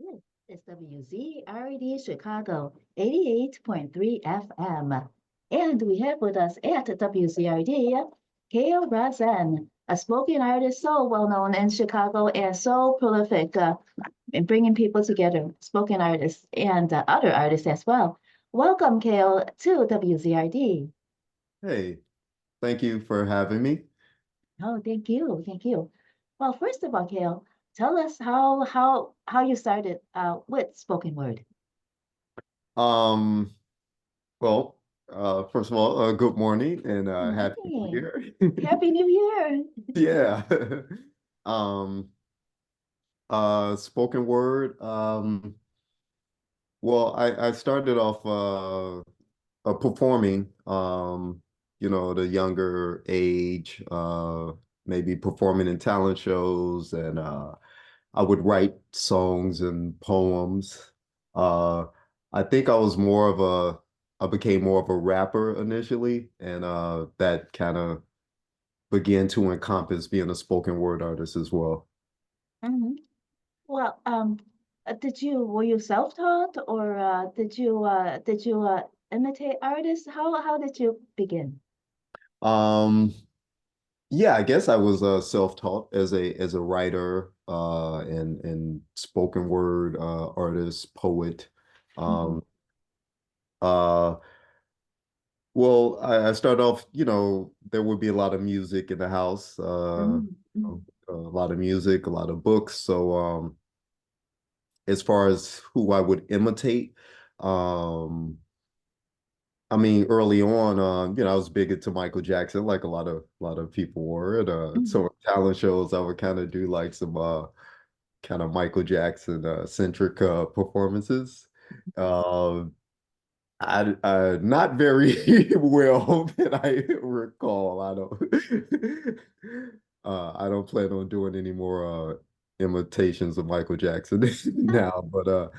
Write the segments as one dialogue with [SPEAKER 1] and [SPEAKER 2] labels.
[SPEAKER 1] This is WZRD Chicago 88.3 FM. And we have with us at WZRD Kao Ra Zen, a spoken artist so well known in Chicago and so prolific in bringing people together, spoken artists and other artists as well. Welcome, Kao, to WZRD.
[SPEAKER 2] Hey, thank you for having me.
[SPEAKER 1] Oh, thank you. Thank you. Well, first of all, Kao, tell us how you started with spoken word.
[SPEAKER 2] Um, well, First of all, good morning and happy New
[SPEAKER 1] Morning.
[SPEAKER 2] Year.
[SPEAKER 1] Happy New Year.
[SPEAKER 2] Yeah. Um, Spoken word. I started off performing, the younger age, maybe performing in talent shows, and I would write songs and poems. Uh, I think I became more of a rapper initially, and that kind of began to encompass being a spoken word artist as well.
[SPEAKER 1] Mhm. Well, were you self-taught or did you imitate artists? How did you begin?
[SPEAKER 2] Um, yeah, I guess I was self-taught as a writer and spoken word artist, poet.
[SPEAKER 1] Hmm.
[SPEAKER 2] Um, uh, I started off, there would be a lot of music in the house,
[SPEAKER 1] Mm-hmm.
[SPEAKER 2] a lot of music, a lot of books. So, as far as who I would imitate, um, I mean, early on, I was big into Michael Jackson, like a lot of people were. And
[SPEAKER 1] Hmm.
[SPEAKER 2] so in talent shows, I would kind of do like some kind of Michael Jackson centric performances. Um, I not very well that I recall. I don't plan on doing any more imitations of Michael Jackson now, but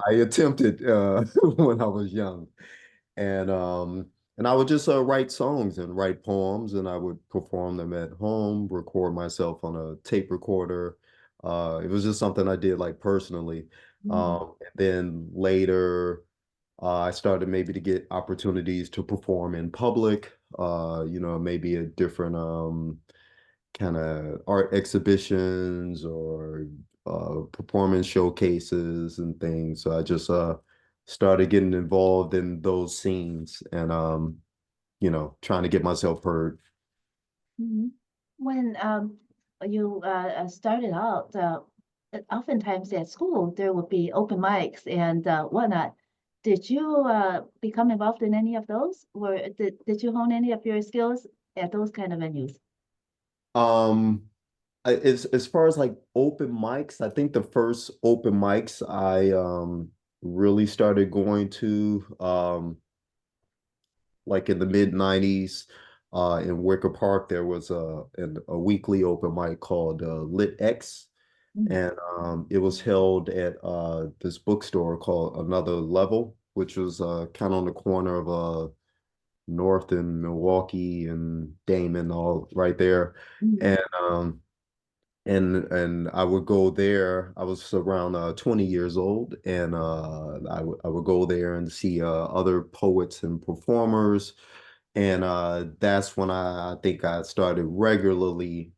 [SPEAKER 2] I attempted when I was young. And I would just write songs and write poems, and I would perform them at home, record myself on a tape recorder. It was just something I did like personally.
[SPEAKER 1] Hmm.
[SPEAKER 2] And then later, I started maybe to get opportunities to perform in public, maybe a different kind of art exhibitions or performance showcases and things. So I just started getting involved in those scenes and trying to get myself heard.
[SPEAKER 1] Hmm. When you started out, oftentimes at school there would be open mics and whatnot. Did you become involved in any of those, or did you hone any of your skills at those kind of venues?
[SPEAKER 2] Um, as far as like open mics, I think the first open mics I really started going to like in the mid 90s in Wicker Park, there was a weekly open mic called Lit X.
[SPEAKER 1] Mm.
[SPEAKER 2] And it was held at this bookstore called Another Level, which was kind of on the corner of North and Milwaukee and Damon, all right there.
[SPEAKER 1] Mm.
[SPEAKER 2] And I would go there. I was around 20 years old, and I would go there and see other poets and performers. And that's when I think I started regularly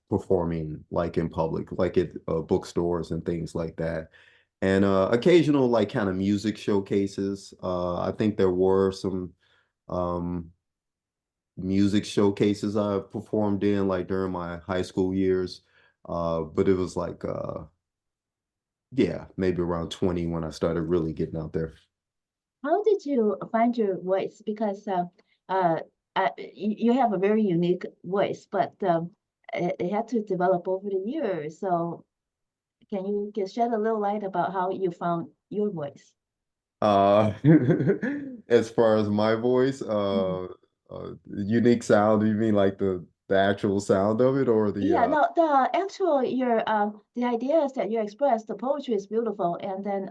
[SPEAKER 2] performing, like in public, like at bookstores and things like that. And occasional, like kind of music showcases. I think there were some um, music showcases I performed in, like during my high school years. But it was like, yeah, maybe around 20 when I started really getting out there.
[SPEAKER 1] How did you find your voice? Because uh, you have a very unique voice, but it had to develop over the years. So can you shed a little light about how you found your voice?
[SPEAKER 2] Uh, as far as my voice,
[SPEAKER 1] Mhm.
[SPEAKER 2] unique sound, you mean like the actual sound of it or the
[SPEAKER 1] Yeah, no, the actual the ideas that you express, the poetry is beautiful, and then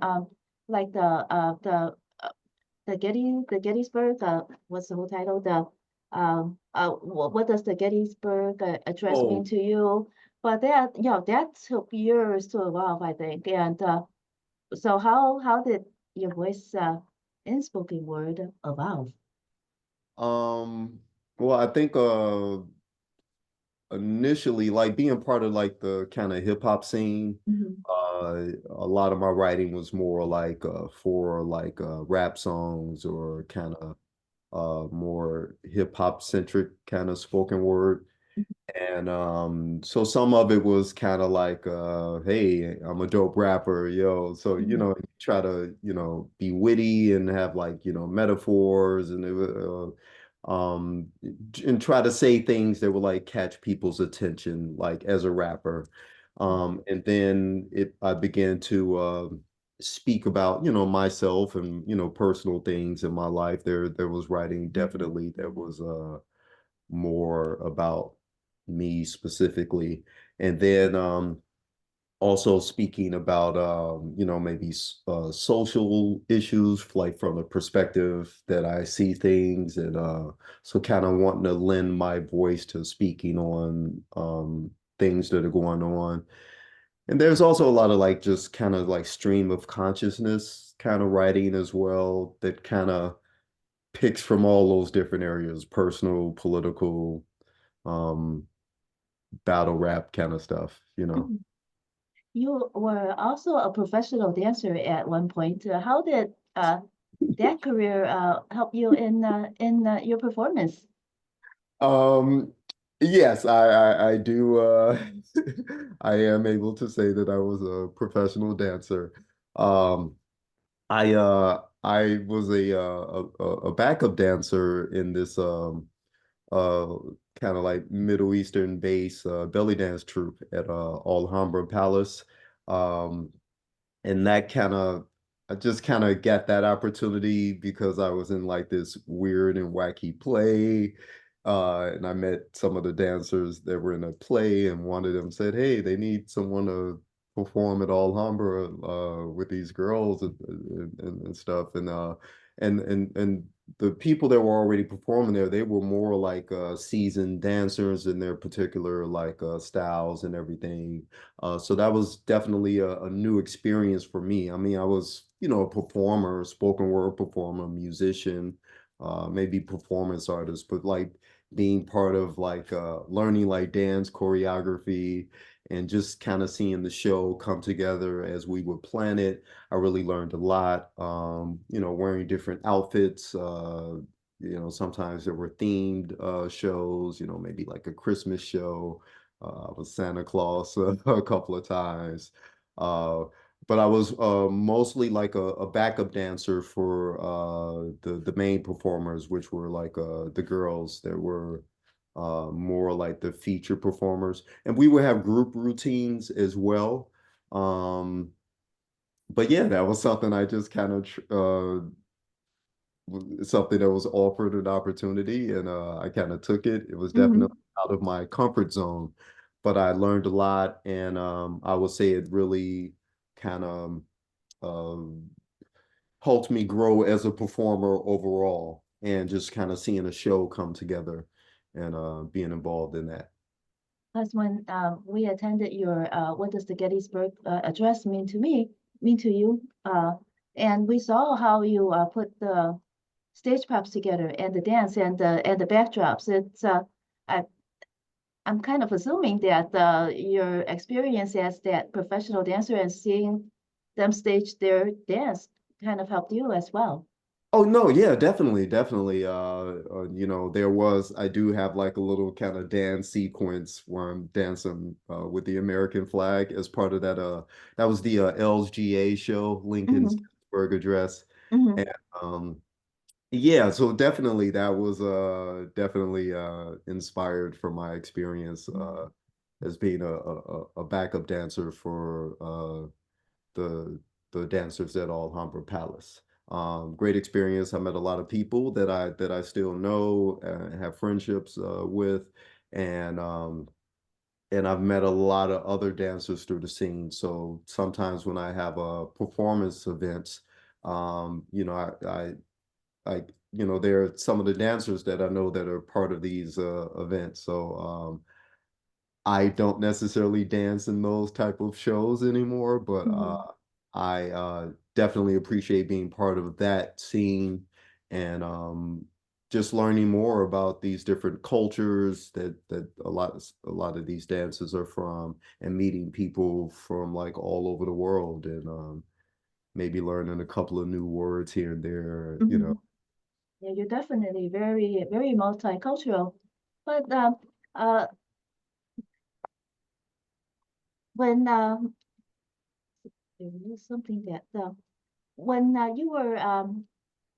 [SPEAKER 1] like the Gettysburg what's the whole title? What does the Gettysburg Address mean
[SPEAKER 2] oh,
[SPEAKER 1] to you? But that that took years to evolve, I think, and So how did your voice in spoken word evolve?
[SPEAKER 2] Um, well, I think initially like being part of like the kind of hip hop scene,
[SPEAKER 1] Mhm.
[SPEAKER 2] a lot of my writing was more like for like rap songs or kind of more hip hop centric kind of spoken word. And so some of it was kind of like hey, I'm a dope rapper, yo. So,
[SPEAKER 1] Mhm.
[SPEAKER 2] try to, be witty and have like, metaphors and and try to say things that would like catch people's attention like as a rapper. And then I began to speak about, myself and, personal things in my life. There was writing definitely that was more about me specifically. And then also speaking about maybe social issues like from the perspective that I see things and so kind of wanting to lend my voice to speaking on things that are going on. And there's also a lot of like just kind of like stream of consciousness kind of writing as well that kind of picks from all those different areas, personal, political, um, battle rap kind of stuff.
[SPEAKER 1] Mhm. You were also a professional dancer at one point. How did that career help you in your performance?
[SPEAKER 2] Um, yes, I do I am able to say that I was a professional dancer. Um, I was a backup dancer in this uh kind of like Middle Eastern base belly dance troupe at Alhambra Palace. Um, and that kind of I just kind of got that opportunity because I was in like this weird and wacky play. And I met some of the dancers that were in a play, and one of them said, "Hey, they need someone to perform at Alhambra with these girls and stuff." And the people that were already performing there, they were more like seasoned dancers in their particular like styles and everything. So that was definitely a new experience for me. I mean, I was, a performer, spoken word performer, musician, maybe performance artist, but like being part of like learning like dance choreography and just kind of seeing the show come together as we would plan it. I really learned a lot. Wearing different outfits. Sometimes there were themed shows, maybe like a Christmas show. I was Santa Claus a couple of times. Uh, but I was mostly like a backup dancer for the main performers, which were like the girls that were more like the feature performers. And we would have group routines as well. Um, but yeah, that was something I just kind of something that was offered an opportunity and I kind of took it. It was definitely
[SPEAKER 1] Mhm.
[SPEAKER 2] out of my comfort zone, but I learned a lot and I would say it really kind of uh, helped me grow as a performer overall and just kind of seeing a show come together and being involved in that.
[SPEAKER 1] That's when we attended your what does the Gettysburg Address mean to you? And we saw how you put the stage props together and the dance and the backdrops. I, I'm kind of assuming that your experience as that professional dancer and seeing them stage their dance kind of helped you as well.
[SPEAKER 2] Oh no, yeah, definitely, definitely. I do have like a little kind of dance sequence where I'm dancing with the American flag as part of that. That was the LGA show, Lincoln's
[SPEAKER 1] Hmm.
[SPEAKER 2] Gettysburg Address,
[SPEAKER 1] Hmm.
[SPEAKER 2] and yeah, so definitely that was definitely inspired from my experience as being a backup dancer for the the dancers at Alhambra Palace. Great experience. I met a lot of people that I still know, have friendships with, and um, and I've met a lot of other dancers through the scene. So sometimes when I have performance events, I there are some of the dancers that I know that are part of these events. So I don't necessarily dance in those type of shows anymore, but
[SPEAKER 1] Hmm.
[SPEAKER 2] I definitely appreciate being part of that scene and just learning more about these different cultures that a lot of these dances are from, and meeting people from like all over the world, and maybe learning a couple of new words here and there, you know.
[SPEAKER 1] Mhm. Yeah, you're definitely very, very multicultural. But uh, when there was something that when you were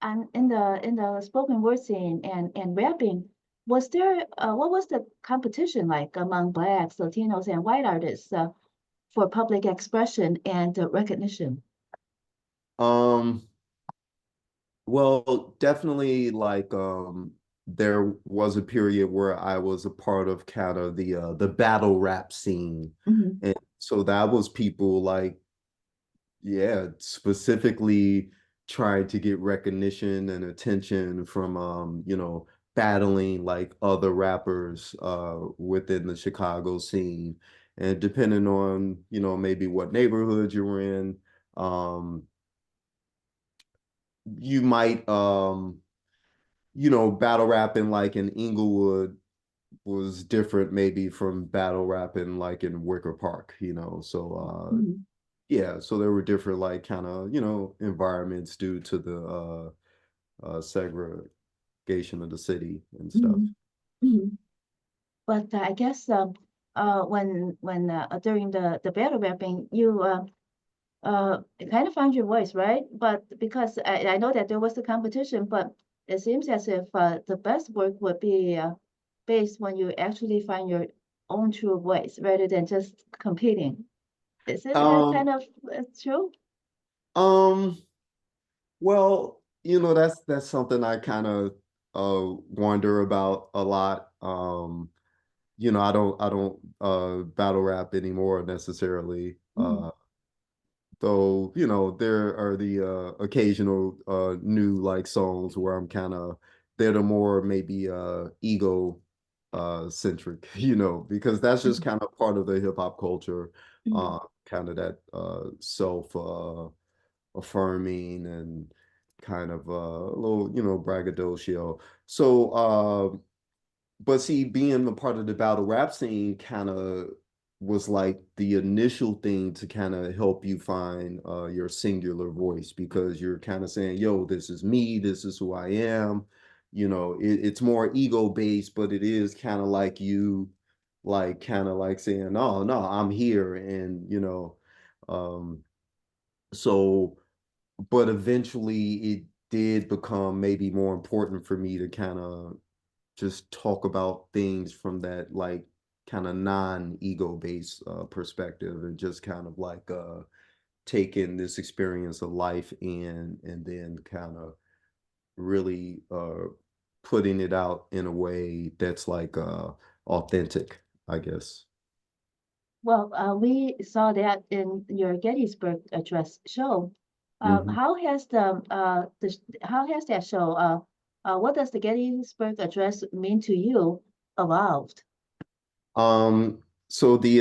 [SPEAKER 1] in the spoken word scene and rapping, was there what was the competition like among Blacks, Latinos, and white artists for public expression and recognition?
[SPEAKER 2] Um, well, definitely like there was a period where I was a part of kind of the battle rap scene.
[SPEAKER 1] Hmm.
[SPEAKER 2] And so that was people like, yeah, specifically trying to get recognition and attention from battling like other rappers within the Chicago scene. And depending on, maybe what neighborhood you're in, um you might battle rapping like in Englewood was different maybe from battle rapping like in Wicker Park, so
[SPEAKER 1] Hmm.
[SPEAKER 2] yeah, so there were different like kind of, environments due to the segregation of the city and stuff.
[SPEAKER 1] Hmm. Hmm. But I guess when during the battle rapping, you kind of found your voice, right? But because I know that there was a competition, but it seems as if the best work would be based when you actually find your own true voice rather than just competing. Isn't that kind
[SPEAKER 2] Um,
[SPEAKER 1] of true?
[SPEAKER 2] um, well, that's something I kind of wonder about a lot. I don't battle rap anymore necessarily.
[SPEAKER 1] Mm,
[SPEAKER 2] Though, there are the occasional new like songs where I'm kind of they're the more maybe ego centric, because that's just
[SPEAKER 1] mm,
[SPEAKER 2] kind of part of the hip hop culture,
[SPEAKER 1] mm,
[SPEAKER 2] kind of that self affirming and kind of a little, braggadocio. So but see, being a part of the battle rap scene kind of was like the initial thing to kind of help you find your singular voice, because you're kind of saying, yo, this is me, this is who I am. It's more ego based, but it is kind of like you, like kind of like saying, no, no, I'm here. And, um, so, but eventually it did become maybe more important for me to kind of just talk about things from that like kind of non-ego based perspective, and just kind of like taking this experience of life in, and then kind of really putting it out in a way that's like authentic, I guess.
[SPEAKER 1] Well, we saw that in your Gettysburg Address show.
[SPEAKER 2] Mhm.
[SPEAKER 1] How has that show, what does the Gettysburg Address mean to you, evolved?
[SPEAKER 2] So the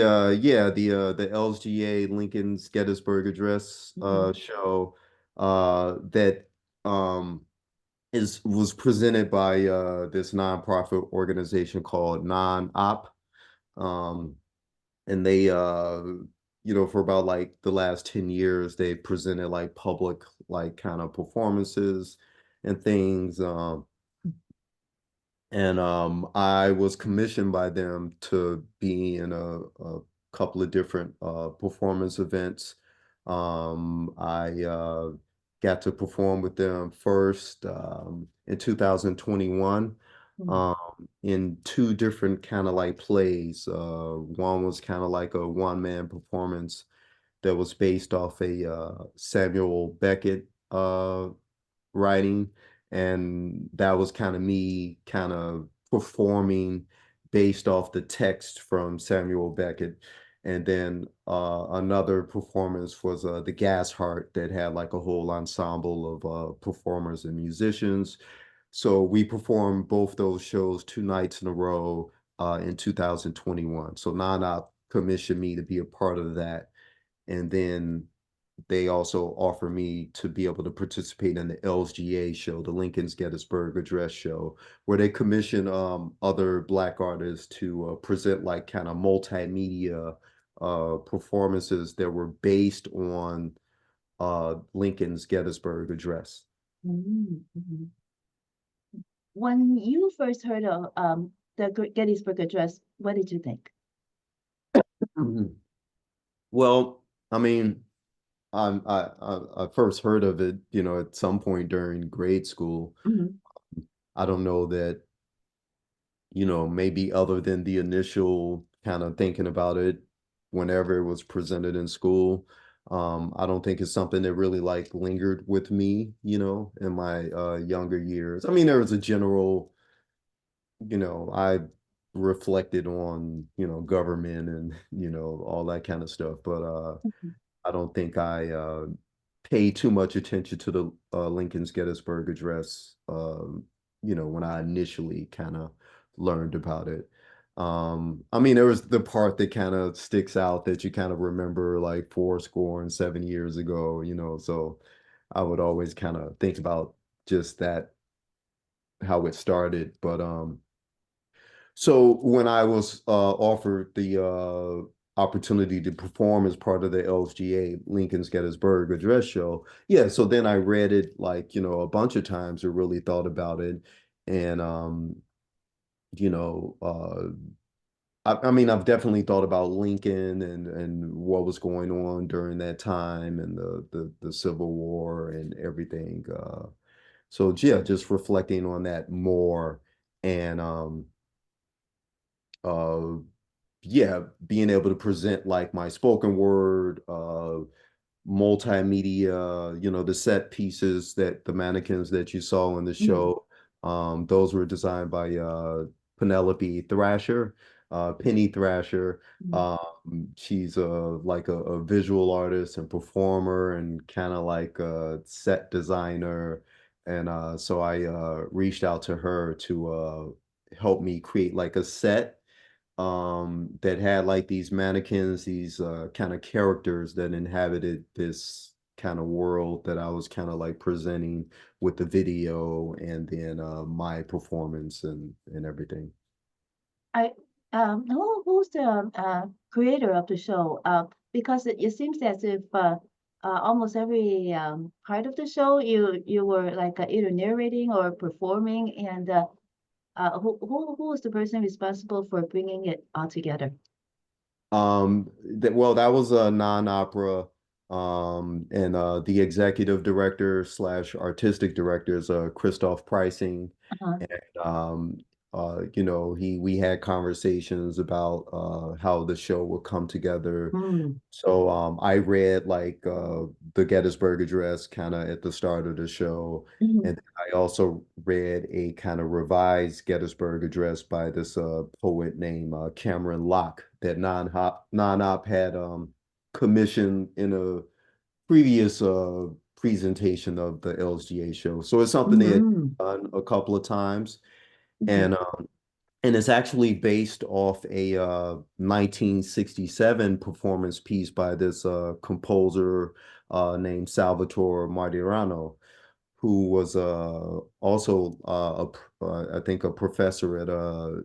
[SPEAKER 2] LSGA Lincoln's Gettysburg Address
[SPEAKER 1] Mhm.
[SPEAKER 2] show that is was presented by this nonprofit organization called Non-Op. Um, and they for about like the last 10 years they presented like public like kind of performances and things. And I was commissioned by them to be in a couple of different performance events. I got to perform with them first in 2021
[SPEAKER 1] Mhm.
[SPEAKER 2] in two different kind of like plays. One was kind of like a one-man performance that was based off a Samuel Beckett writing, and that was kind of me kind of performing based off the text from Samuel Beckett. And then another performance was the Gas Heart that had like a whole ensemble of performers and musicians. So we performed both those shows 2 nights in a row in 2021. So Nana commissioned me to be a part of that. And then they also offer me to be able to participate in the LGA show, the Lincoln's Gettysburg Address show, where they commission other Black artists to present like kind of multimedia performances that were based on Lincoln's Gettysburg Address.
[SPEAKER 1] Mm, mhm. When you first heard of the Gettysburg Address, what did you think?
[SPEAKER 2] Mhm. Well, I mean, I first heard of it, at some point during grade school.
[SPEAKER 1] Mhm,
[SPEAKER 2] I don't know that, maybe other than the initial kind of thinking about it whenever it was presented in school. I don't think it's something that really like lingered with me, in my younger years. I mean, there was a general, I reflected on, government and, all that kind of stuff, but
[SPEAKER 1] mhm,
[SPEAKER 2] I don't think I paid too much attention to the Lincoln's Gettysburg Address, when I initially kind of learned about it. I mean, there was the part that kind of sticks out that you kind of remember like 4 score and 7 years ago, so I would always kind of think about just that, how it started. But so when I was offered the opportunity to perform as part of the LGA Lincoln's Gettysburg Address show, yeah. So then I read it like a bunch of times, or really thought about it, and you know, I mean, I've definitely thought about Lincoln and what was going on during that time and the Civil War and everything. So yeah, just reflecting on that more and uh yeah, being able to present like my spoken word, multimedia, the set pieces, that the mannequins that you saw in the
[SPEAKER 1] mhm,
[SPEAKER 2] show, those were designed by Penelope Thrasher, Penny Thrasher.
[SPEAKER 1] mhm,
[SPEAKER 2] She's a visual artist and performer and kind of like a set designer. And so I reached out to her to help me create like a set that had like these mannequins, these kind of characters that inhabited this kind of world that I was kind of like presenting with the video and then my performance and everything.
[SPEAKER 1] I who's the creator of the show? Because it seems as if almost every part of the show you were like either narrating or performing, and who was the person responsible for bringing it all together?
[SPEAKER 2] That was a non-opera, and the executive director slash artistic director is Christoph Pricing,
[SPEAKER 1] Uh-huh.
[SPEAKER 2] and we had conversations about how the show would come together.
[SPEAKER 1] Mm,
[SPEAKER 2] So I read like the Gettysburg Address kind of at the start of the show,
[SPEAKER 1] mhm,
[SPEAKER 2] and I also read a kind of revised Gettysburg Address by this poet named Cameron Locke that non-op had commissioned in a previous presentation of the LGA show. So it's something they had
[SPEAKER 1] mhm,
[SPEAKER 2] done a couple of times,
[SPEAKER 1] mhm,
[SPEAKER 2] and it's actually based off a 1967 performance piece by this composer named Salvatore Martirano, who was also I think a professor at the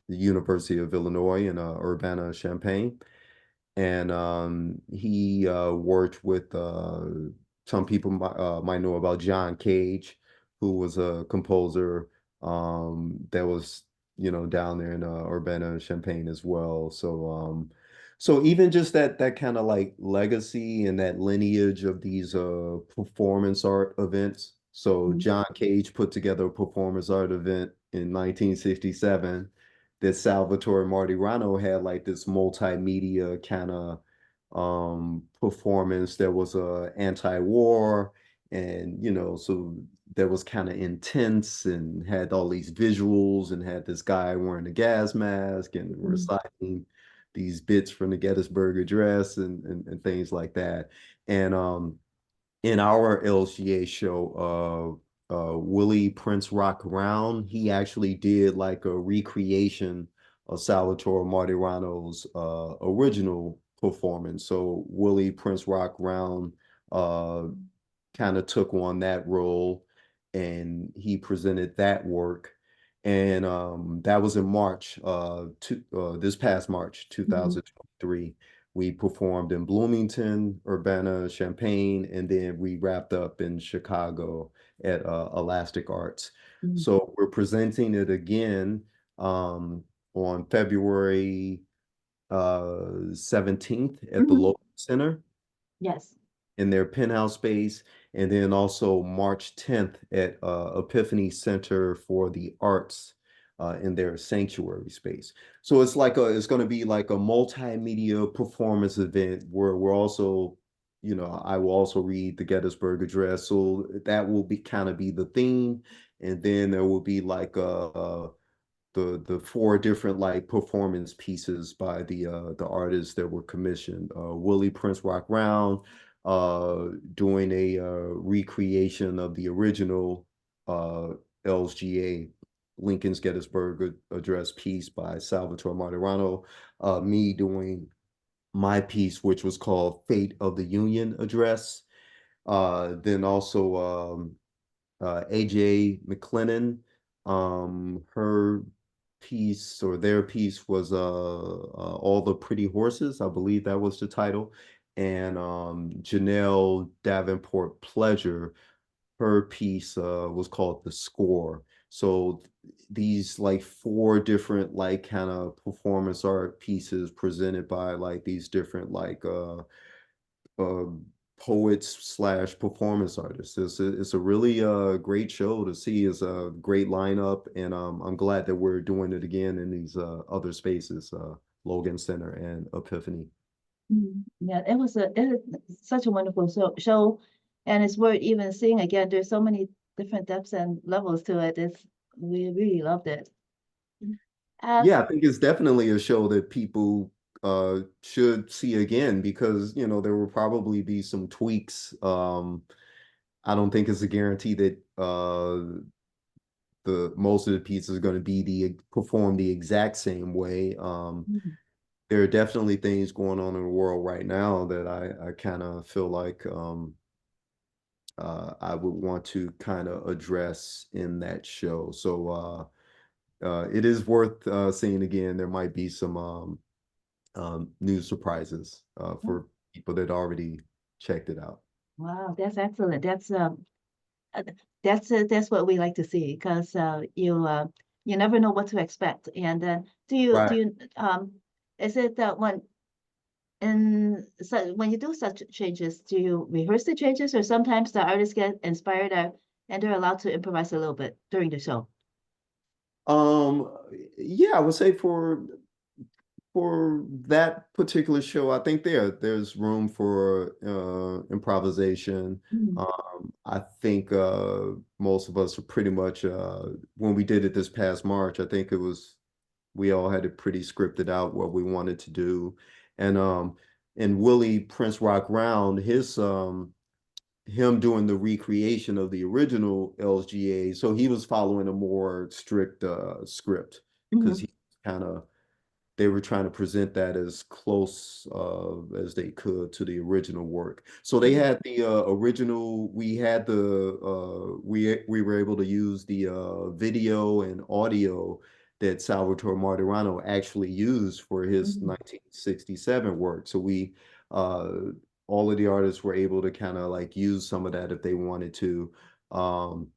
[SPEAKER 2] University of Illinois in Urbana-Champaign. And he worked with some people might know about John Cage, who was a composer that was down there in Urbana-Champaign as well. So even just that kind of like legacy and that lineage of these performance art events. So
[SPEAKER 1] mhm,
[SPEAKER 2] John Cage put together a performance art event in 1967 that Salvatore Martirano had like this multimedia kind of performance that was anti-war, and so that was kind of intense and had all these visuals and had this guy wearing a gas mask and
[SPEAKER 1] mhm,
[SPEAKER 2] reciting these bits from the Gettysburg Address and things like that. And in our LGA show, Willie Prince Rock Round, he actually did like a recreation of Salvatore Martirano's original performance. So Willie Prince Rock Round kind of took on that role, and he presented that work. And that was in March, this past March
[SPEAKER 1] Mhm.
[SPEAKER 2] 2023. We performed in Bloomington, Urbana, Champaign, and then we wrapped up in Chicago at Elastic Arts.
[SPEAKER 1] Mhm.
[SPEAKER 2] So we're presenting it again on February 17th at the
[SPEAKER 1] Mhm.
[SPEAKER 2] Logan Center
[SPEAKER 1] Yes.
[SPEAKER 2] in their penthouse space, and then also March 10th at Epiphany Center for the Arts in their sanctuary space. So it's going to be like a multimedia performance event where we're also, I will also read the Gettysburg Address. So that will be kind of be the theme, and then there will be like the four different like performance pieces by the artists that were commissioned. Willie Prince Rock Round doing a recreation of the original uh, LSGA Lincoln's Gettysburg Address piece by Salvatore Martirano. Me doing my piece, which was called Fate of the Union Address. Then also AJ McLennan, her piece or their piece was All the Pretty Horses. I believe that was the title. And Janelle Davenport Pleasure, her piece was called The Score. So these like four different like kind of performance art pieces presented by like these different like uh, poets slash performance artists. It's a really great show to see. It's a great lineup, and I'm glad that we're doing it again in these other spaces, Logan Center and Epiphany.
[SPEAKER 1] Mhm. Yeah, it was such a wonderful show, and it's worth even seeing again. There's so many different depths and levels to it. We really loved it.
[SPEAKER 2] Yeah,
[SPEAKER 1] As
[SPEAKER 2] I think it's definitely a show that people should see again because there will probably be some tweaks. I don't think it's a guarantee that the most of the pieces are going to be the perform the exact same way.
[SPEAKER 1] Mhm.
[SPEAKER 2] There are definitely things going on in the world right now that I kind of feel like I would want to kind of address in that show. So it is worth seeing again. There might be some new surprises for people that already checked it out.
[SPEAKER 1] Wow, that's excellent. Uh, that's what we like to see because you never know what to expect. And do
[SPEAKER 2] Right.
[SPEAKER 1] you is it that when you do such changes, do you rehearse the changes, or sometimes the artists get inspired and they're allowed to improvise a little bit during the show?
[SPEAKER 2] Um, yeah, I would say for that particular show, I think there's room for improvisation.
[SPEAKER 1] Mhm.
[SPEAKER 2] I think most of us are pretty much when we did it this past March, I think it was we all had it pretty scripted out what we wanted to do. And Willie Prince Rock Round, him doing the recreation of the original LSGA, so he was following a more strict script because
[SPEAKER 1] Mhm.
[SPEAKER 2] he kind of they were trying to present that as close as they could to the original work. So they
[SPEAKER 1] Mhm.
[SPEAKER 2] had the original. We had we were able to use the video and audio that Salvatore Martirano actually used for his
[SPEAKER 1] Mhm.
[SPEAKER 2] 1967 work. So we uh, all of the artists were able to kind of like use some of that if they wanted to. Um,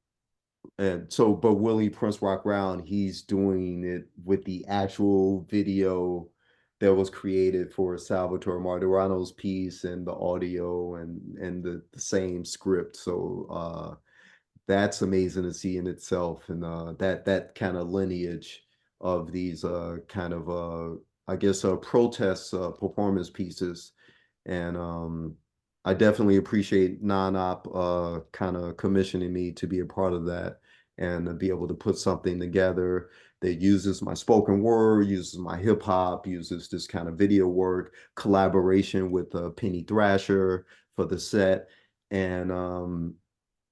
[SPEAKER 2] and so, but Willie Prince Rock Round, he's doing it with the actual video that was created for Salvatore Martirano's piece and the audio and the same script. So that's amazing to see in itself. And that kind of lineage of these kind of I guess protest performance pieces. And I definitely appreciate non-op kind of commissioning me to be a part of that and to be able to put something together that uses my spoken word, uses my hip hop, uses this kind of video work, collaboration with Penny Thrasher for the set. And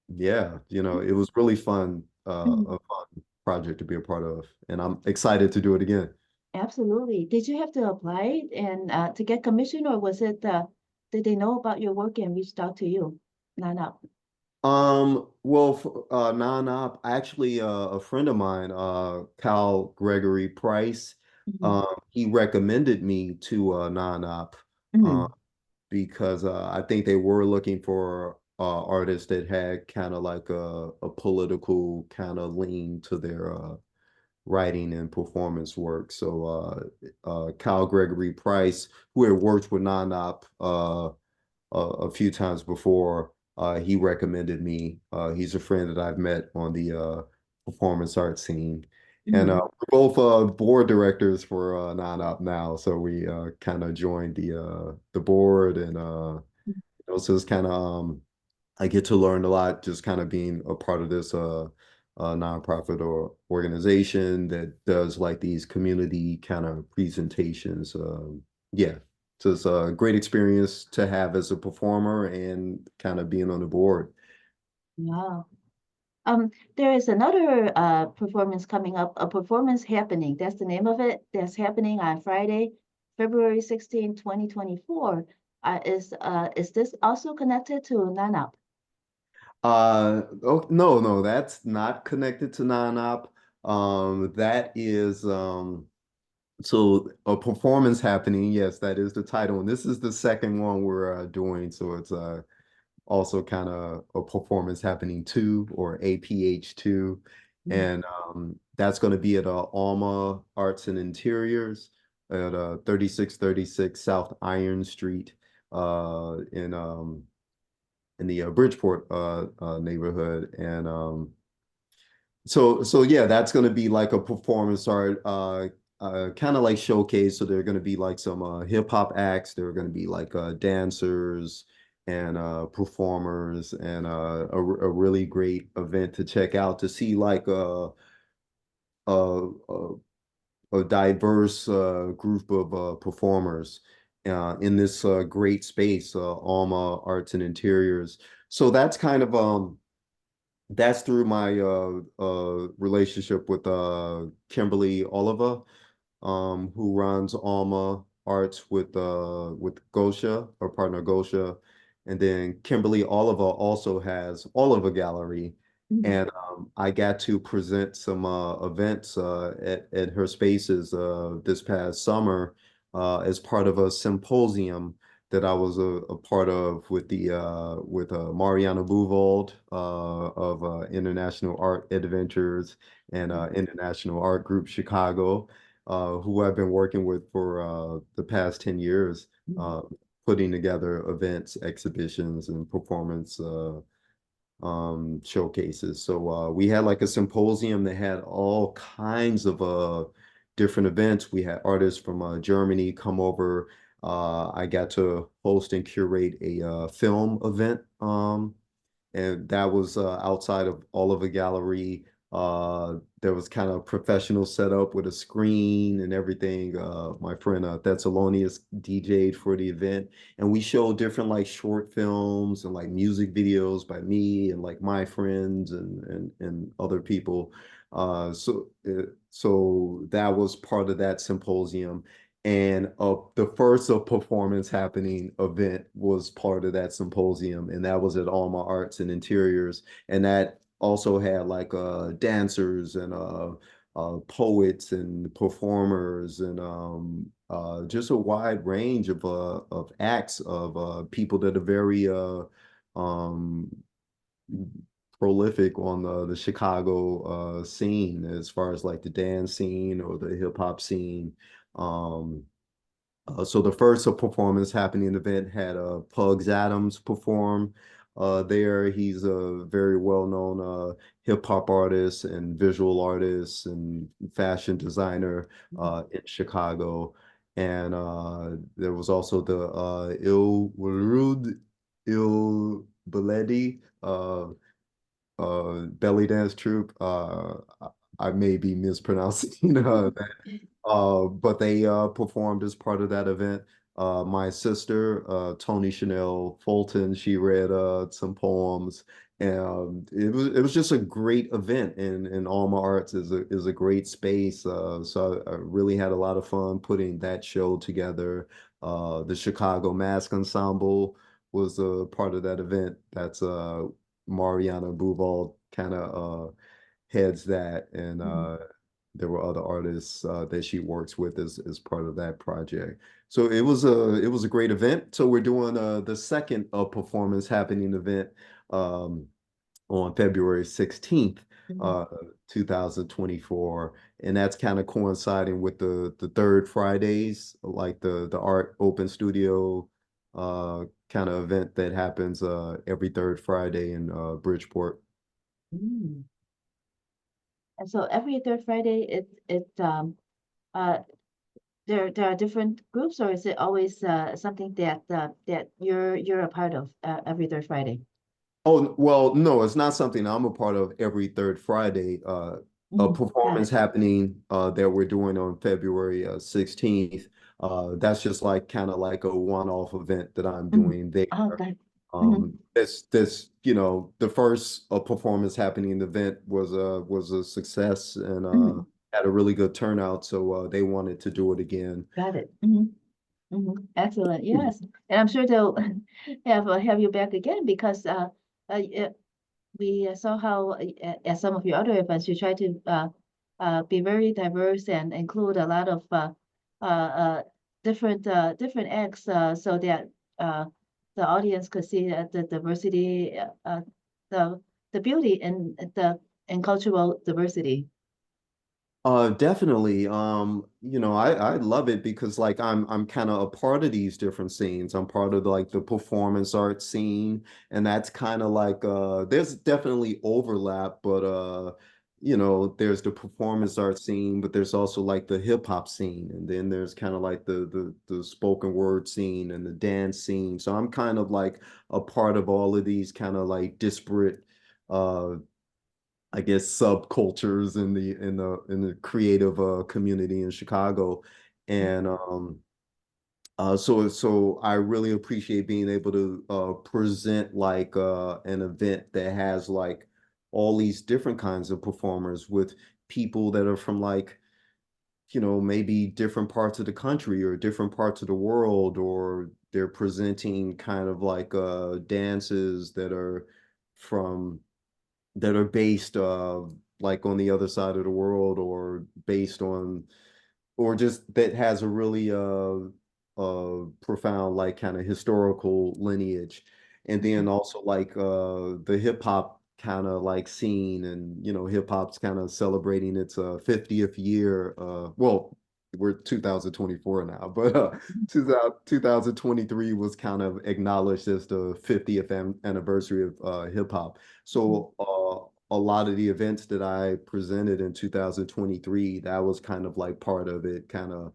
[SPEAKER 2] yeah, it was really fun,
[SPEAKER 1] Mhm.
[SPEAKER 2] a fun project to be a part of, and I'm excited to do it again.
[SPEAKER 1] Absolutely. Did you have to apply and to get commission, or was it did they know about your work and reached out to you? Not up.
[SPEAKER 2] Well, non-op, actually, a friend of mine, Cal Gregory Price,
[SPEAKER 1] Mm-hmm.
[SPEAKER 2] he recommended me to non-op,
[SPEAKER 1] Mm-hmm.
[SPEAKER 2] because I think they were looking for artists that had kind of like a political kind of lean to their writing and performance work. So Cal Gregory Price, who had worked with non-op a few times before. He recommended me. He's a friend that I've met on the performance art scene. And
[SPEAKER 1] Mm-hmm.
[SPEAKER 2] we're both board directors for Non-Op now. So we kind of joined the board, and so it's kind of I get to learn a lot just kind of being a part of this nonprofit or organization that does like these community kind of presentations. Yeah, so it's a great experience to have as a performer and kind of being on the board.
[SPEAKER 1] Wow. There is another performance coming up, a performance happening. That's the name of it. That's happening on Friday, February 16, 2024. Is this also connected to NANAP?
[SPEAKER 2] Oh, no, no, that's not connected to non-op. That is so a performance happening. Yes, that is the title, and this is the second one we're doing. So it's also kind of a performance happening too, or APH2.
[SPEAKER 1] Mm,
[SPEAKER 2] And that's going to be at Alma Arts and Interiors at 3636 South Iron Street in the Bridgeport neighborhood. And so yeah, that's going to be like a performance art kind of like showcase. So there are going to be like some hip hop acts. There are going to be like dancers and performers, and a really great event to check out to see like a, a diverse group of performers in this great space, Alma Arts and Interiors. So that's kind of that's through my relationship with Kimberly Oliver, who runs Alma Arts with Gosha, her partner Gosha. And then Kimberly Oliver also has Oliver Gallery.
[SPEAKER 1] mm,
[SPEAKER 2] And I got to present some events at her spaces this past summer as part of a symposium that I was a part of with the with Marianna Buchwald of International Art Adventures and
[SPEAKER 1] mm,
[SPEAKER 2] International Art Group Chicago, who I've been working with for the past 10 years,
[SPEAKER 1] mm,
[SPEAKER 2] uh, putting together events, exhibitions, and performance showcases. So we had like a symposium that had all kinds of different events. We had artists from Germany come over. I got to host and curate a film event, and that was outside of Oliver Gallery. There was kind of professional setup with a screen and everything. My friend Thessalonius DJ'd for the event, and we showed different like short films and like music videos by me and like my friends and other people. So that was part of that symposium. And the first of performance happening event was part of that symposium, and that was at Alma Arts and Interiors, and that also had like dancers and poets and performers and just a wide range of acts of people that are very um, prolific on the Chicago scene as far as like the dance scene or the hip hop scene. Um, so the first performance happening event had Pugs Adams perform there. He's a very well-known hip hop artist and visual artist and fashion designer
[SPEAKER 1] mm,
[SPEAKER 2] in Chicago. And there was also the Il Warud Il Beledi belly dance troupe. I may be mispronouncing that, but they performed as part of that event. My sister, Tony Chanel Fulton, she read some poems. And it was just a great event, and Alma Arts is a great space. So I really had a lot of fun putting that show together. The Chicago Mask Ensemble was a part of that event. That's Marianna Buchwald kind of heads that, and
[SPEAKER 1] Mhm.
[SPEAKER 2] there were other artists that she works with as part of that project. So it was a great event. So we're doing the second performance happening event um, on February 16th,
[SPEAKER 1] Mhm.
[SPEAKER 2] uh, 2024, and that's kind of coinciding with the third Fridays, like the Art Open Studio kind of event that happens every third Friday in Bridgeport.
[SPEAKER 1] Mm. And so every third Friday, uh, there are different groups, or is it always something that you're a part of every third Friday?
[SPEAKER 2] Oh, well, no, it's not something I'm a part of every third Friday. A
[SPEAKER 1] Mhm. Got
[SPEAKER 2] performance
[SPEAKER 1] it.
[SPEAKER 2] happening that we're doing on February 16th. That's just like kind of like a one-off event that I'm
[SPEAKER 1] Mhm.
[SPEAKER 2] doing there.
[SPEAKER 1] Oh, got it. Mhm.
[SPEAKER 2] The first performance happening event was a success, and
[SPEAKER 1] Mhm.
[SPEAKER 2] had a really good turnout, so they wanted to do it again.
[SPEAKER 1] Got it. Mhm. Mhm. Excellent. Yes, and I'm sure they'll have you back again because uh, we saw how at some of your other events you try to be very diverse and include a lot of different acts so that uh, the audience could see the diversity, the the beauty in cultural diversity.
[SPEAKER 2] Definitely. I love it because like I'm kind of a part of these different scenes. I'm part of like the performance art scene, and that's kind of like there's definitely overlap, but there's the performance art scene, but there's also like the hip hop scene, and then there's kind of like the spoken word scene and the dance scene. So I'm kind of like a part of all of these kind of like disparate uh I guess subcultures in the creative community in Chicago. And so I really appreciate being able to present like an event that has like all these different kinds of performers with people that are from like maybe different parts of the country or different parts of the world, or they're presenting kind of like dances from that are based like on the other side of the world, or based on, or just that has a really profound like kind of historical lineage. And then also like the hip hop kind of like scene, and hip hop's kind of celebrating its 50th year. Well, we're 2024 now, but 2023 was kind of acknowledged as the 50th anniversary of hip hop. So a lot of the events that I presented in 2023, that was kind of like part of it, kind of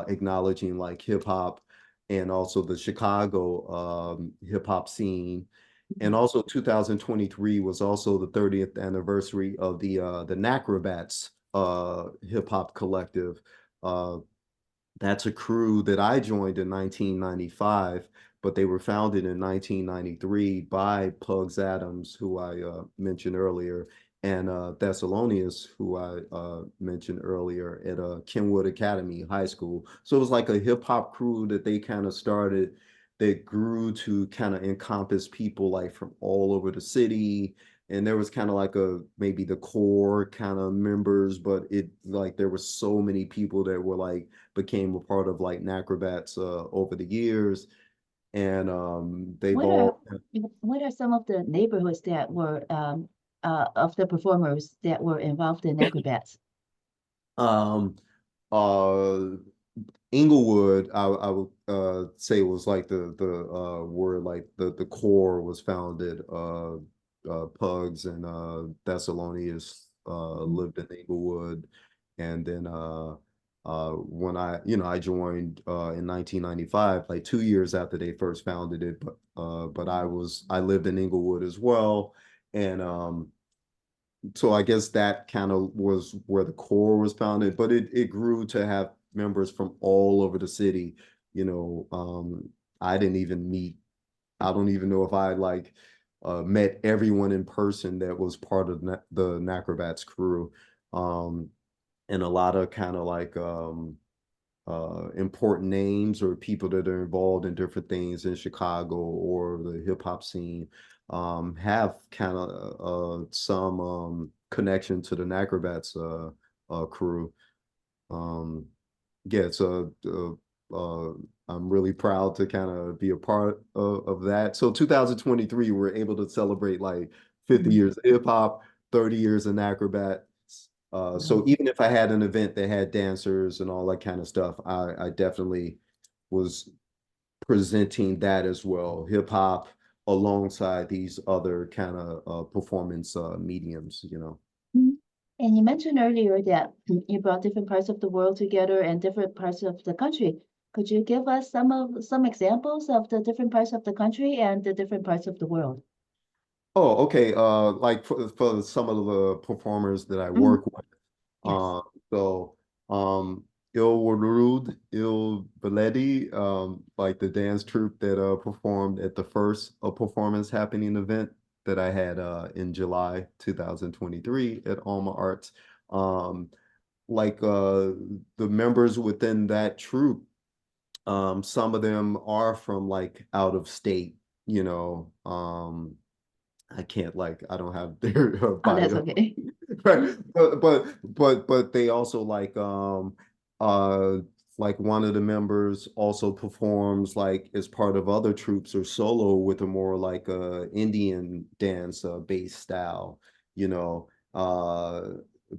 [SPEAKER 2] acknowledging like hip hop, and also the Chicago hip hop scene. And also 2023 was also the 30th anniversary of the Nacrobats hip hop collective. Uh, that's a crew that I joined in 1995, but they were founded in 1993 by Pugs Adams, who I mentioned earlier, and Thessalonius, who I mentioned earlier, at Kenwood Academy High School. So it was like a hip hop crew that they kind of started, that grew to kind of encompass people like from all over the city. And there was kind of like a maybe the core kind of members, but it like there were so many people that were like became a part of like Nacrobats over the years, and they've
[SPEAKER 1] What are
[SPEAKER 2] all
[SPEAKER 1] what are some of the neighborhoods that were of the performers that were involved in acrobats?
[SPEAKER 2] um uh Englewood, I would say was like the where like the core was founded. Pugs and Thessalonians
[SPEAKER 1] Mhm.
[SPEAKER 2] lived in Englewood, and then when I joined in 1995, like 2 years after they first founded it, but I lived in Englewood as well, and so I guess that kind of was where the core was founded, but it grew to have members from all over the city. you know, I didn't even meet, I don't even know if I like met everyone in person that was part of the Nacrobats crew. Um, and a lot of kind of like important names or people that are involved in different things in Chicago or the hip hop scene have kind of some connection to the Nacrobats crew. Um, yeah, so I'm really proud to kind of be a part of that. So 2023, we're able to celebrate like 50
[SPEAKER 1] Mhm.
[SPEAKER 2] years of hip hop, 30 years in acrobats. So
[SPEAKER 1] Wow.
[SPEAKER 2] even if I had an event that had dancers and all that kind of stuff, I definitely was presenting that as well, hip hop alongside these other kind of performance mediums, you know.
[SPEAKER 1] Mhm. And you mentioned earlier that you brought different parts of the world together and different parts of the country. Could you give us some examples of the different parts of the country and the different parts of the world?
[SPEAKER 2] Oh, okay. Like for some of the performers that I
[SPEAKER 1] Mhm.
[SPEAKER 2] work with.
[SPEAKER 1] Yes.
[SPEAKER 2] So Il Warud, Il Beledi, like the dance troupe that performed at the first performance happening event that I had in July 2023 at Alma Arts. Um, like the members within that troupe, some of them are from like out of state, you know. I can't like I don't have their
[SPEAKER 1] Oh, that's
[SPEAKER 2] bio.
[SPEAKER 1] okay.
[SPEAKER 2] Right. But they also uh like one of the members also performs like as part of other troops or solo with a more like Indian dance based style, you know.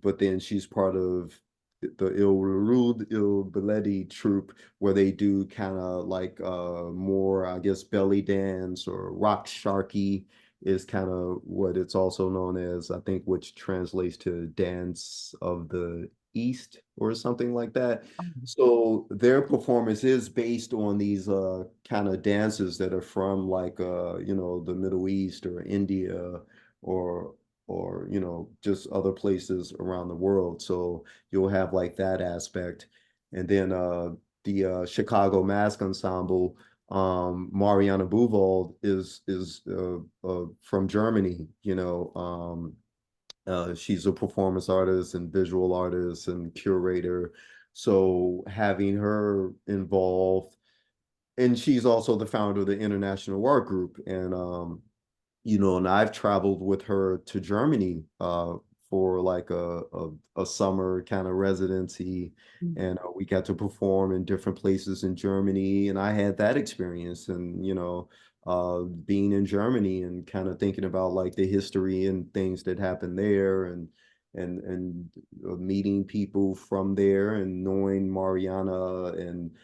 [SPEAKER 2] But then she's part of the Il Rud Il Beledi troupe where they do kind of like more I guess belly dance or rock sharky is kind of what it's also known as, I think, which translates to dance of the East or something like that. So their performance is based on these kind of dances that are from like you know, the Middle East or India or you know, just other places around the world. So you'll have like that aspect. And then the Chicago Mask Ensemble, Marianna Buchwald is from Germany, you know. She's a performance artist and visual artist and curator. So having her involved, and she's also the founder of the International Art Group. And you know, and I've traveled with her to Germany for like a summer kind of residency,
[SPEAKER 1] Mhm.
[SPEAKER 2] and we got to perform in different places in Germany, and I had that experience, and you know, being in Germany and kind of thinking about like the history and things that happened there, and meeting people from there, and knowing Mariana and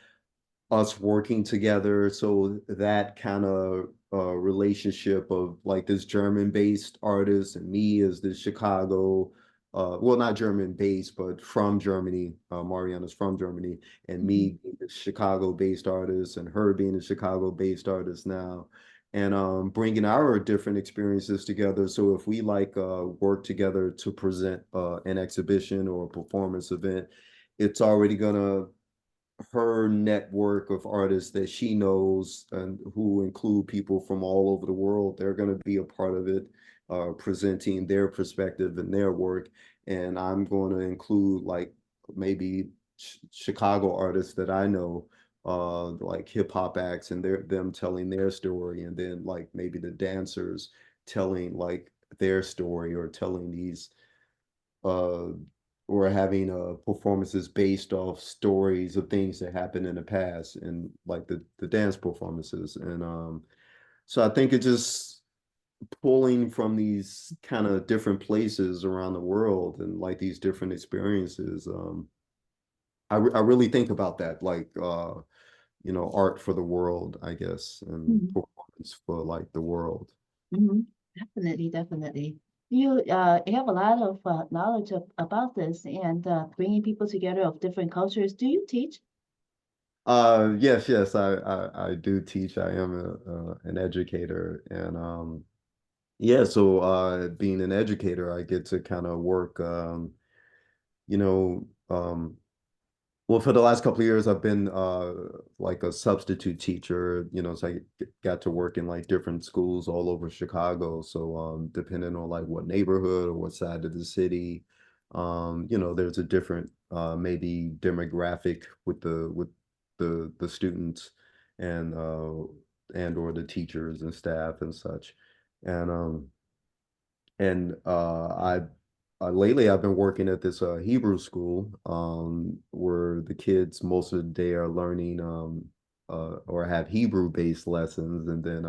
[SPEAKER 2] us working together. So that kind of relationship of like this German-based artist and me as this Chicago, well, not German-based, but from Germany. Mariana's from Germany, and
[SPEAKER 1] Mhm.
[SPEAKER 2] me being a Chicago-based artist, and her being a Chicago-based artist now. And bringing our different experiences together. So if we like work together to present an exhibition or a performance event, it's already gonna her network of artists that she knows and who include people from all over the world. They're going to be a part of it, presenting their perspective and their work. And I'm going to include like maybe Chicago artists that I know, like hip hop acts, and them telling their story, and then like maybe the dancers telling like their story or telling these uh, or having performances based off stories of things that happened in the past and like the dance performances. And so I think it just pulling from these kind of different places around the world and like these different experiences. I really think about that, like you know, art for the world, I guess, and
[SPEAKER 1] Mhm.
[SPEAKER 2] performance for like the world.
[SPEAKER 1] Mhm. Definitely, definitely. You have a lot of knowledge about this and bringing people together of different cultures. Do you teach?
[SPEAKER 2] Yes, I do teach. I am an educator, and yeah, so being an educator, I get to kind of work, you know, Well, for the last couple of years, I've been like a substitute teacher, so I got to work in like different schools all over Chicago. So depending on like what neighborhood or what side of the city, there's a different maybe demographic with the students and and or the teachers and staff and such. And lately I've been working at this Hebrew school where the kids most of the day are learning or have Hebrew based lessons, and then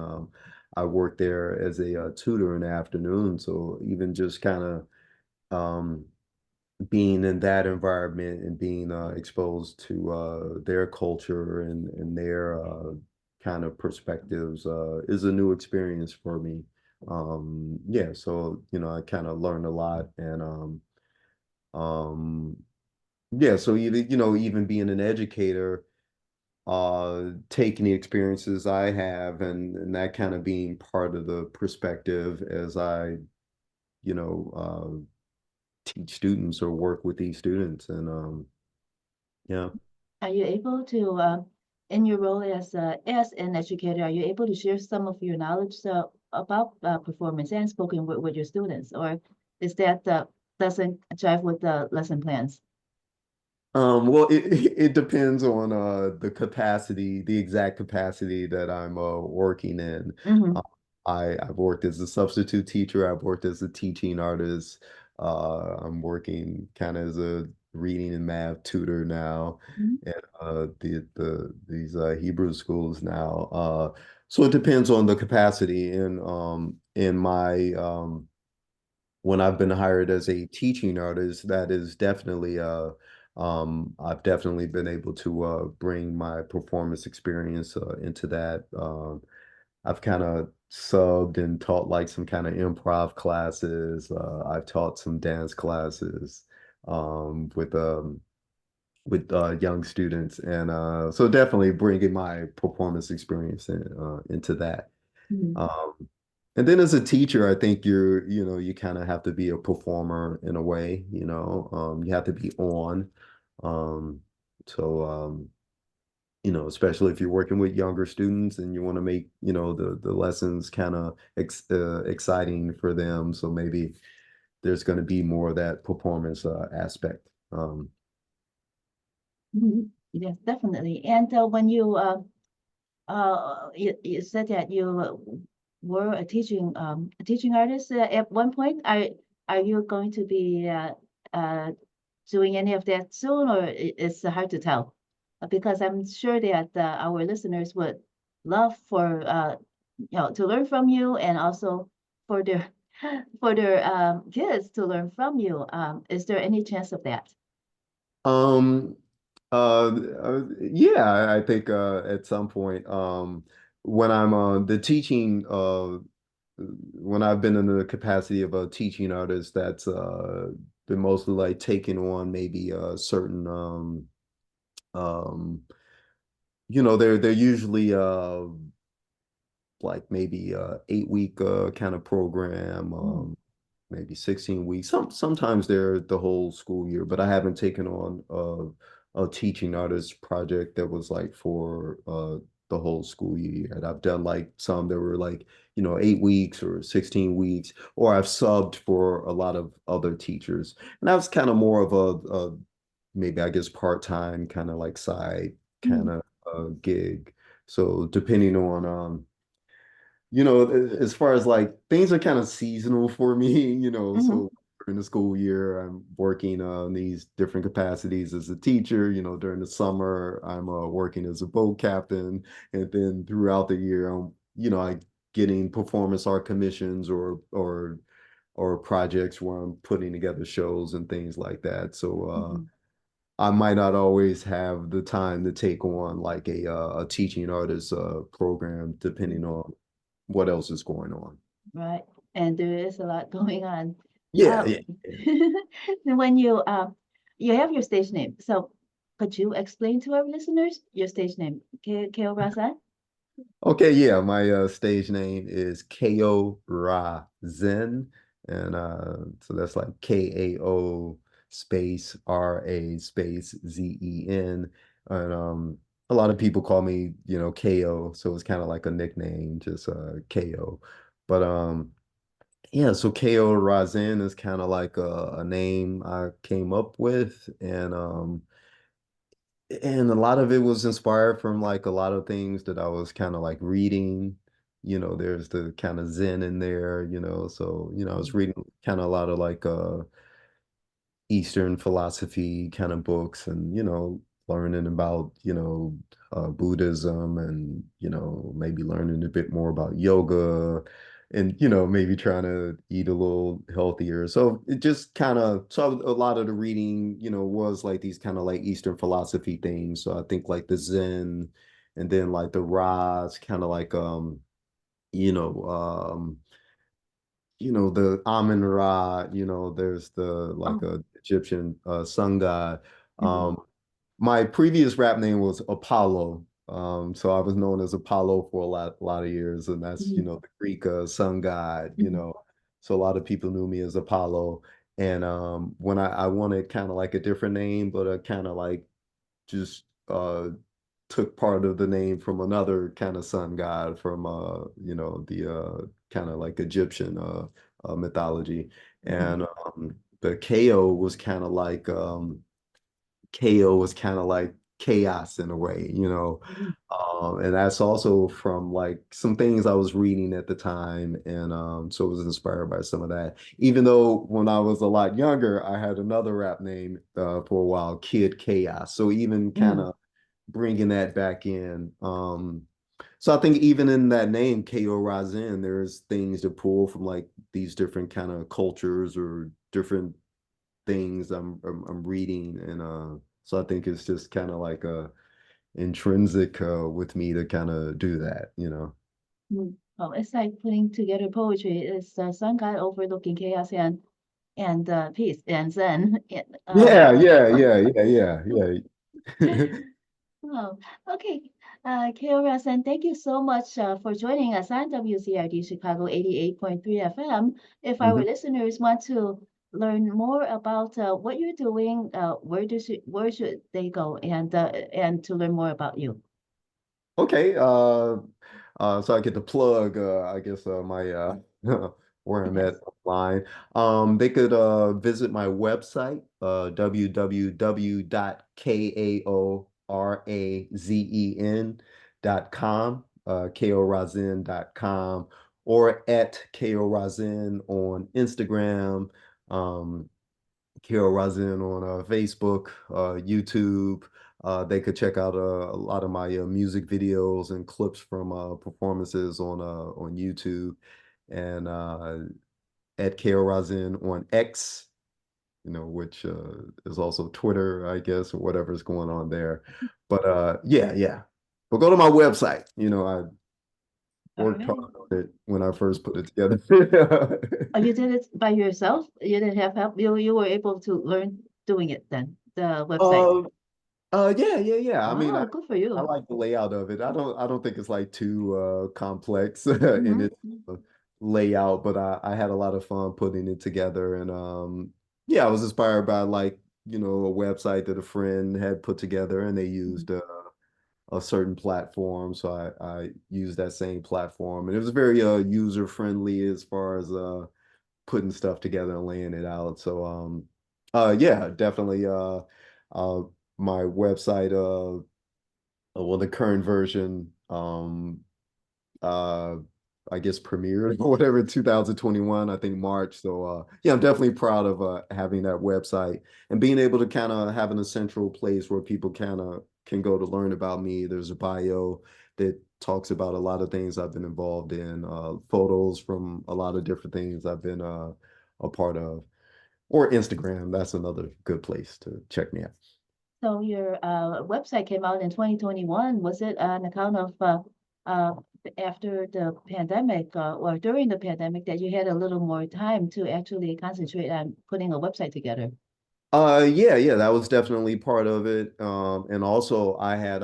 [SPEAKER 2] I work there as a tutor in the afternoon. So even just kind of um, being in that environment and being exposed to their culture and their kind of perspectives is a new experience for me. Yeah, so I kind of learned a lot, and um, yeah, so even even being an educator, taking the experiences I have and that kind of being part of the perspective as I you know teach students or work with these students, and yeah.
[SPEAKER 1] Are you able to, in your role as an educator, are you able to share some of your knowledge about performance and spoken word with your students, or is that doesn't jive with the lesson plans?
[SPEAKER 2] Well, it depends on the capacity, the exact capacity that I'm working in.
[SPEAKER 1] Mm-hmm.
[SPEAKER 2] Uh, I've worked as a substitute teacher. I've worked as a teaching artist. I'm working kind of as a reading and math tutor now at these Hebrew schools now. So it depends on the capacity. And in my when I've been hired as a teaching artist, that is definitely I've definitely been able to bring my performance experience into that. I've kind of subbed and taught like some kind of improv classes. I've taught some dance classes with young students, and so definitely bringing my performance experience into that.
[SPEAKER 1] Mm-hmm.
[SPEAKER 2] Um, and then as a teacher, I think you kind of have to be a performer in a way, you have to be on. Um, so, especially if you're working with younger students and you want to make, the lessons kind of exciting for them. So maybe there's going to be more of that performance aspect.
[SPEAKER 1] Mm-hmm. Yes, definitely. And when you said that you were a teaching artist at one point. Are you going to be doing any of that soon, or it's hard to tell? Because I'm sure that our listeners would love for to learn from you, and also for their for their kids to learn from you. Is there any chance of that?
[SPEAKER 2] Um, yeah, I think at some point, when I'm the teaching, when I've been in the capacity of a teaching artist, that's been mostly like taking on maybe a certain, um, they're usually like maybe 8 week kind of program,
[SPEAKER 1] Mm,
[SPEAKER 2] maybe 16 weeks. Sometimes they're the whole school year, but I haven't taken on a teaching artist project that was like for the whole school year. And I've done like some that were like, 8 weeks or 16 weeks, or I've subbed for a lot of other teachers. And that was kind of more of a maybe I guess part-time kind of like side kind
[SPEAKER 1] mm,
[SPEAKER 2] of gig. So depending on as far as like things are kind of seasonal for me,
[SPEAKER 1] mhm,
[SPEAKER 2] so during the school year, I'm working on these different capacities as a teacher. During the summer, I'm working as a boat captain. And then throughout the year, I getting performance art commissions or projects where I'm putting together shows and things like that. So
[SPEAKER 1] mhm,
[SPEAKER 2] I might not always have the time to take on like a teaching artist program, depending
[SPEAKER 1] mhm.
[SPEAKER 2] on what else is going on.
[SPEAKER 1] Right. And there is a lot going on.
[SPEAKER 2] Yeah,
[SPEAKER 1] Um,
[SPEAKER 2] yeah.
[SPEAKER 1] when you have your stage name, so could you explain to our listeners your stage name, Kao Ra Zen?
[SPEAKER 2] Okay, yeah. My stage name is Kao Ra Zen, and so that's like Kao. space RA space ZEN. And a lot of people call me, KO. So it's kind of like a nickname, just KO. But yeah, so Kao Ra Zen is kind of like a name I came up with, and a lot of it was inspired from like a lot of things that I was kind of like reading. There's the kind of Zen in there, so I was reading kind of a lot of like Eastern philosophy kind of books, and learning about Buddhism, and maybe learning a bit more about yoga, and maybe trying to eat a little healthier. So it just kind of, so a lot of the reading was like these kind of like Eastern philosophy things. So I think like the Zen, and then like the Ra's kind of like you know um the Amun Ra, there's the like
[SPEAKER 1] Oh,
[SPEAKER 2] a Egyptian sun god.
[SPEAKER 1] mhm,
[SPEAKER 2] My previous rap name was Apollo. So I was known as Apollo for a lot of years, and that's,
[SPEAKER 1] mhm,
[SPEAKER 2] the Greek sun god.
[SPEAKER 1] mhm,
[SPEAKER 2] So a lot of people knew me as Apollo. And when I wanted kind of like a different name, but I kind of like just took part of the name from another kind of sun god from the kind of like Egyptian mythology.
[SPEAKER 1] mhm,
[SPEAKER 2] And the KO was kind of like chaos in a way.
[SPEAKER 1] mhm,
[SPEAKER 2] And that's also from like some things I was reading at the time, and so it was inspired by some of that. Even though when I was a lot younger, I had another rap name for a while, Kid Chaos. So even kind
[SPEAKER 1] mhm,
[SPEAKER 2] of bringing that back in. So I think even in that name, Kao Ra Zen, there's things to pull from like these different kind of cultures or different things I'm reading, and so I think it's just kind of like intrinsic with me to kind of do that.
[SPEAKER 1] mhm. Oh, it's like putting together poetry. It's sun god overlooking chaos and peace and Zen.
[SPEAKER 2] Yeah, yeah, yeah, yeah, yeah, yeah.
[SPEAKER 1] Oh, okay. Kao Ra Zen, thank you so much for joining us on WZRD Chicago 88.3 FM. If our
[SPEAKER 2] Mhm.
[SPEAKER 1] listeners want to learn more about what you're doing, where should they go and to learn more about you?
[SPEAKER 2] Okay, so I get to plug, I guess, my where I'm
[SPEAKER 1] Yes.
[SPEAKER 2] at online. They could visit my website, www.kaorazen.com, kaorazen.com, or at kaorazen on Instagram, um, Carol Razin on Facebook, YouTube. They could check out a lot of my music videos and clips from performances on YouTube, and at Carol Razin on X, which is also Twitter, I guess, or whatever's going on there. But yeah, yeah. But go to my website. I
[SPEAKER 1] All
[SPEAKER 2] worked hard
[SPEAKER 1] right.
[SPEAKER 2] on it when I first put it together.
[SPEAKER 1] Oh, you did it by yourself? You didn't have help? You were able to learn doing it then, the website.
[SPEAKER 2] Um, yeah, yeah, yeah. I mean,
[SPEAKER 1] Oh, good for
[SPEAKER 2] I
[SPEAKER 1] you.
[SPEAKER 2] like the layout of it. I don't think it's like too complex in its
[SPEAKER 1] Mm-hmm.
[SPEAKER 2] uh, layout, but I had a lot of fun putting it together, and yeah, I was inspired by like, a website that a friend had put together, and they used a certain platform, so I used that same platform, and it was very user friendly as far as putting stuff together and laying it out. So yeah, definitely uh my website well, the current version uh I guess premiered or whatever in 2021, I think March. So yeah, I'm definitely proud of having that website and being able to kind of having a central place where people kind of can go to learn about me. There's a bio that talks about a lot of things I've been involved in, photos from a lot of different things I've been a part of, or Instagram. That's another good place to check me out.
[SPEAKER 1] So your website came out in 2021. Was it on account of uh, after the pandemic or during the pandemic that you had a little more time to actually concentrate on putting a website together?
[SPEAKER 2] Yeah, yeah, that was definitely part of it. And also I had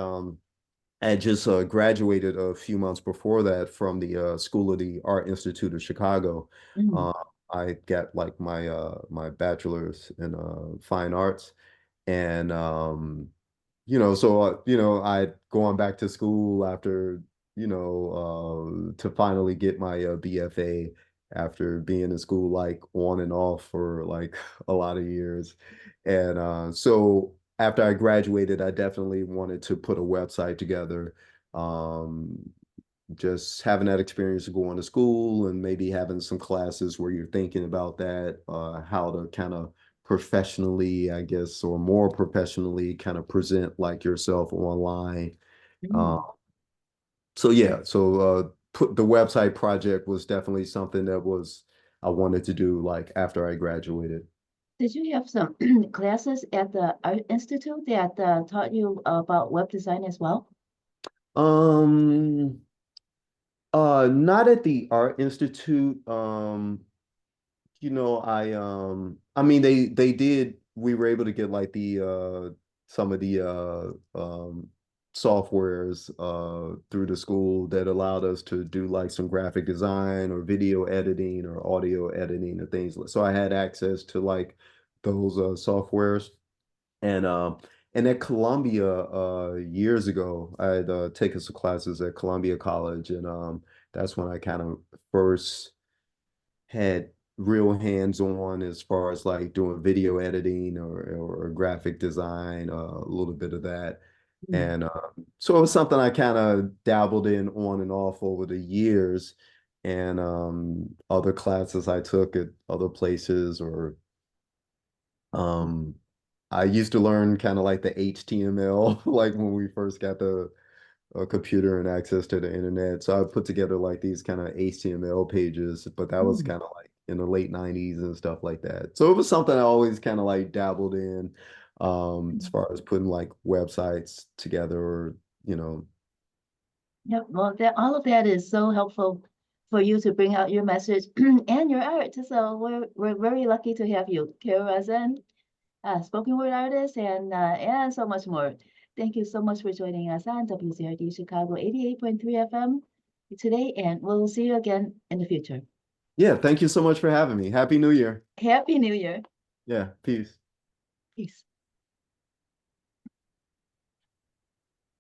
[SPEAKER 2] just graduated a few months before that from the School of the Art Institute of Chicago.
[SPEAKER 1] Mhm.
[SPEAKER 2] Uh, I got like my bachelor's in fine arts, and so I going back to school after to finally get my BFA after being in school like on and off for like a lot of years, and so after I graduated, I definitely wanted to put a website together. Um, just having that experience of going to school and maybe having some classes where you're thinking about that, how to kind of professionally, I guess, or more professionally kind of present like yourself online. Uh,
[SPEAKER 1] Mm.
[SPEAKER 2] so yeah, so put the website project was definitely something that was I wanted to do like after I graduated.
[SPEAKER 1] Did you have some classes at the Art Institute that taught you about web design as well?
[SPEAKER 2] Um, Not at the Art Institute. I mean they did we were able to get like the some of the softwares through the school that allowed us to do like some graphic design or video editing or audio editing and things. So I had access to like those softwares. And at Columbia years ago, I had taken some classes at Columbia College, and that's when I kind of first had real hands-on as far as like doing video editing or graphic design, a little bit of that.
[SPEAKER 1] Mm.
[SPEAKER 2] And so it was something I kind of dabbled in on and off over the years. And other classes I took at other places, or um, I used to learn kind of like the HTML, like when we first got a computer and access to the internet. So I put together like these kind of HTML pages, but that was
[SPEAKER 1] Mm.
[SPEAKER 2] kind of like in the late 90s and stuff like that. So it was something I always kind of like dabbled in, as far as putting like websites together or, you know.
[SPEAKER 1] Yep. Well, that all of that is so helpful for you to bring out your message and your art. So we're very lucky to have you, Kao Ra Zen, spoken word artist, and so much more. Thank you so much for joining us on WZRD Chicago 88.3 FM today, and we'll see you again in the future.
[SPEAKER 2] Yeah, thank you so much for having me. Happy New Year.
[SPEAKER 1] Happy New Year.
[SPEAKER 2] Yeah, peace.
[SPEAKER 1] Peace.